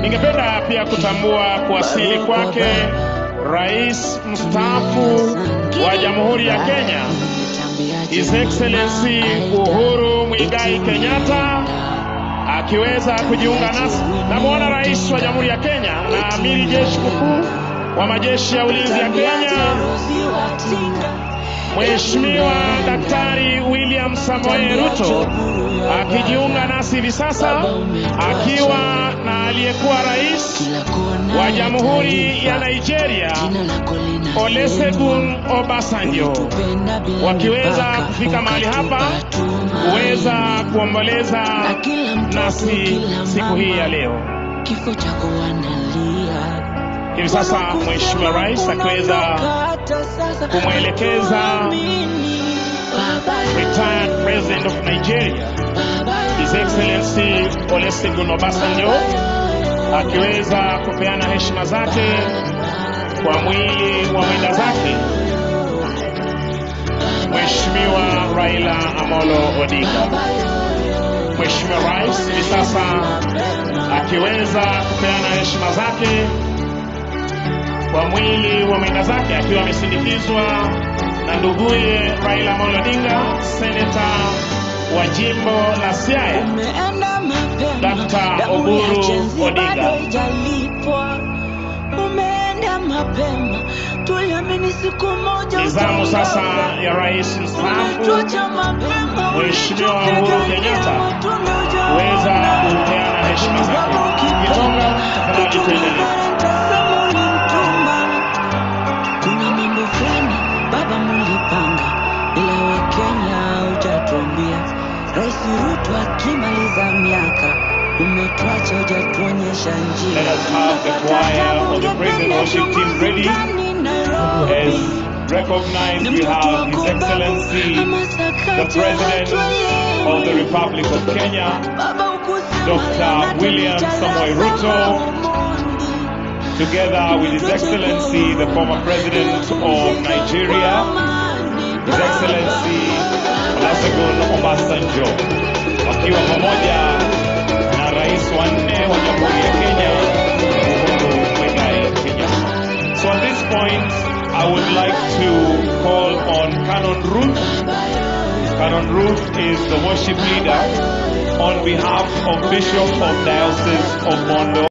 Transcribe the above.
Ningependa pia kutambua kuwasili kwake Rais mstaafu wa Jamhuri ya Kenya, His Excellency Uhuru Muigai Kenyatta, akiweza kujiunga nasi. Namwona Rais wa Jamhuri ya Kenya na Amiri Jeshi Mkuu wa Majeshi ya Ulinzi ya Kenya, Mheshimiwa Daktari William Samoei Ruto, akijiunga nasi hivi sasa, akiwa na aliyekuwa Rais wa Jamhuri ya Nigeria, Olusegun Obasanjo, wakiweza kufika mahali hapa kuweza kuomboleza nasi siku hii ya leo. Hivi sasa Mheshimiwa Rais akiweza kumwelekeza retired President of Nigeria, His Excellency Olusegun Obasanjo, akiweza kupeana heshima zake kwa mwili wa mwenda zake Mheshimiwa Raila Amolo Odinga. Mheshimiwa Rais hivi sasa akiweza kupeana heshima zake kwa mwili wa mwenda zake, akiwa amesindikizwa na nduguye Raila Amolo Odinga, seneta wa jimbo la Siaya, Dr. Oburu Odinga. Nizamu sasa ya Rais mstaafu Mheshimiwa Uhuru Kenyatta kuweza kupeana heshima zake. Kitonga, tafadhali tuendelee. Kuna mambo fulani baba mulipanga, ila Wakenya hujatuambia. Rais Ruto akimaliza miaka, umetuacha hujatuonyesha njia. Let us have the choir of the praise and worship team ready. As recognized, we have His Excellency, the President of the Republic of Kenya, Dr. William Samoei Ruto, together with His Excellency, the former President of Nigeria, His Excellency Olusegun Obasanjo, wakiwa pamoja na Rais wa 4 wa Jamhuri ya Kenya, Uhuru Muigai Kenyatta. So at this point, I would like to call on Canon Ruth. Canon Ruth is the worship leader on behalf of Bishop of Diocese of Bondo.